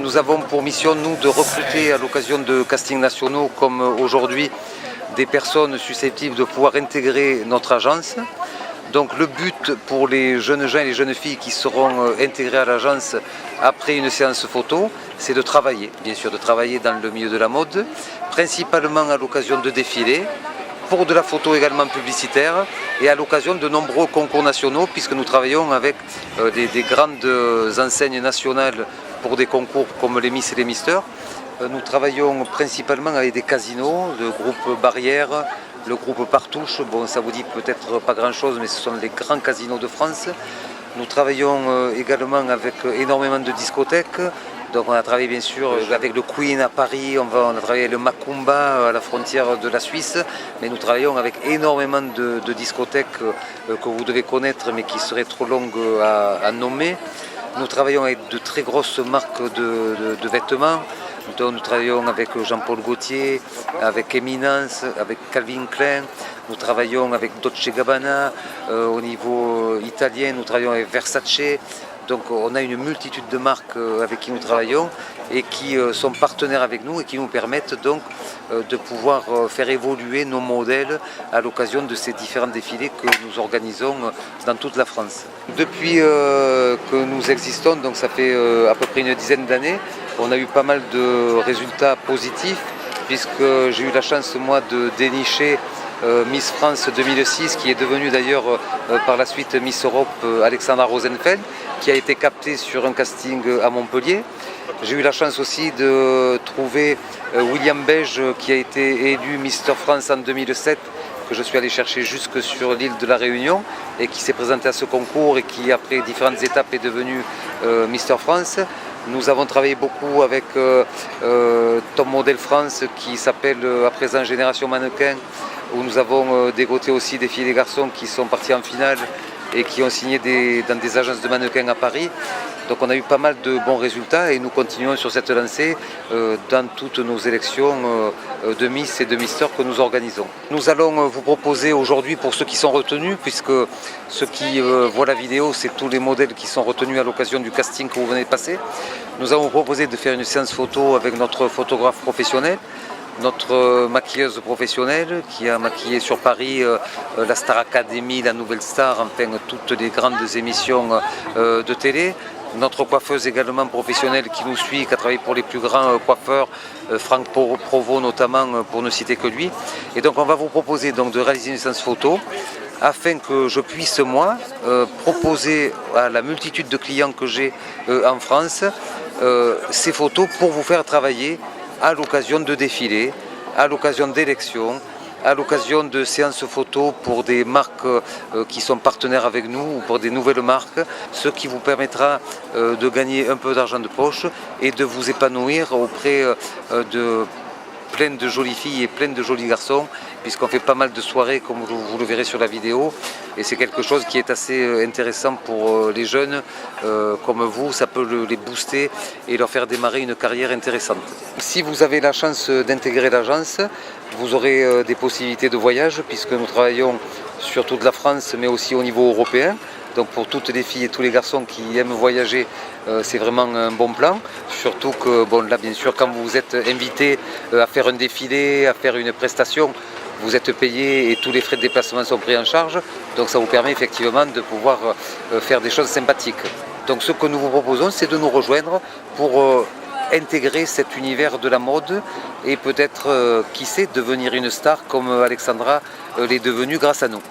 Nous avons pour mission, nous, de recruter à l'occasion de castings nationaux comme aujourd'hui des personnes susceptibles de pouvoir intégrer notre agence. Donc le but pour les jeunes gens et les jeunes filles qui seront intégrés à l'agence après une séance photo, c'est de travailler, bien sûr, de travailler dans le milieu de la mode, principalement à l'occasion de défilés, pour de la photo également publicitaire et à l'occasion de nombreux concours nationaux puisque nous travaillons avec des grandes enseignes nationales pour des concours comme les Miss et les Misters. Nous travaillons principalement avec des casinos, le groupe Barrière, le groupe Partouche. Bon, ça vous dit peut-être pas grand-chose, mais ce sont les grands casinos de France. Nous travaillons également avec énormément de discothèques. Donc on a travaillé bien sûr avec le Queen à Paris, on a travaillé avec le Macumba à la frontière de la Suisse, mais nous travaillons avec énormément de discothèques que vous devez connaître mais qui seraient trop longues à nommer. Nous travaillons avec de très grosses marques de vêtements. Donc, nous travaillons avec Jean-Paul Gaultier, avec Eminence, avec Calvin Klein. Nous travaillons avec Dolce Gabbana. Au niveau italien, nous travaillons avec Versace. Donc on a une multitude de marques avec qui nous travaillons et qui sont partenaires avec nous et qui nous permettent donc de pouvoir faire évoluer nos modèles à l'occasion de ces différents défilés que nous organisons dans toute la France. Depuis que nous existons, donc ça fait à peu près une dizaine d'années, on a eu pas mal de résultats positifs puisque j'ai eu la chance moi de dénicher Miss France 2006 qui est devenue d'ailleurs par la suite Miss Europe Alexandra Rosenfeld qui a été captée sur un casting à Montpellier. J'ai eu la chance aussi de trouver William Beige qui a été élu Mister France en 2007 que je suis allé chercher jusque sur l'île de la Réunion et qui s'est présenté à ce concours et qui après différentes étapes est devenu Mister France. Nous avons travaillé beaucoup avec Top Model France qui s'appelle à présent Génération Mannequin où nous avons dégoté aussi des filles et des garçons qui sont partis en finale et qui ont signé dans des agences de mannequins à Paris. Donc on a eu pas mal de bons résultats et nous continuons sur cette lancée dans toutes nos élections de Miss et de Mister que nous organisons. Nous allons vous proposer aujourd'hui pour ceux qui sont retenus, puisque ceux qui voient la vidéo, c'est tous les modèles qui sont retenus à l'occasion du casting que vous venez de passer. Nous allons vous proposer de faire une séance photo avec notre photographe professionnel, notre maquilleuse professionnelle qui a maquillé sur Paris la Star Academy, la Nouvelle Star, enfin toutes les grandes émissions de télé. Notre coiffeuse également professionnelle qui nous suit, qui a travaillé pour les plus grands coiffeurs, Franck Provost notamment, pour ne citer que lui. Et donc on va vous proposer donc de réaliser une séance photo afin que je puisse moi proposer à la multitude de clients que j'ai en France ces photos pour vous faire travailler à l'occasion de défilés, à l'occasion d'élections, à l'occasion de séances photos pour des marques qui sont partenaires avec nous ou pour des nouvelles marques, ce qui vous permettra de gagner un peu d'argent de poche et de vous épanouir auprès de plein de jolies filles et plein de jolis garçons, puisqu'on fait pas mal de soirées comme vous le verrez sur la vidéo, et c'est quelque chose qui est assez intéressant pour les jeunes comme vous. Ça peut les booster et leur faire démarrer une carrière intéressante. Si vous avez la chance d'intégrer l'agence, vous aurez des possibilités de voyage puisque nous travaillons sur toute la France mais aussi au niveau européen. Donc pour toutes les filles et tous les garçons qui aiment voyager, c'est vraiment un bon plan. Surtout que, bon là bien sûr, quand vous êtes invité à faire un défilé, à faire une prestation, vous êtes payé et tous les frais de déplacement sont pris en charge. Donc ça vous permet effectivement de pouvoir faire des choses sympathiques. Donc ce que nous vous proposons, c'est de nous rejoindre pour intégrer cet univers de la mode et peut-être, qui sait, devenir une star comme Alexandra l'est devenue grâce à nous.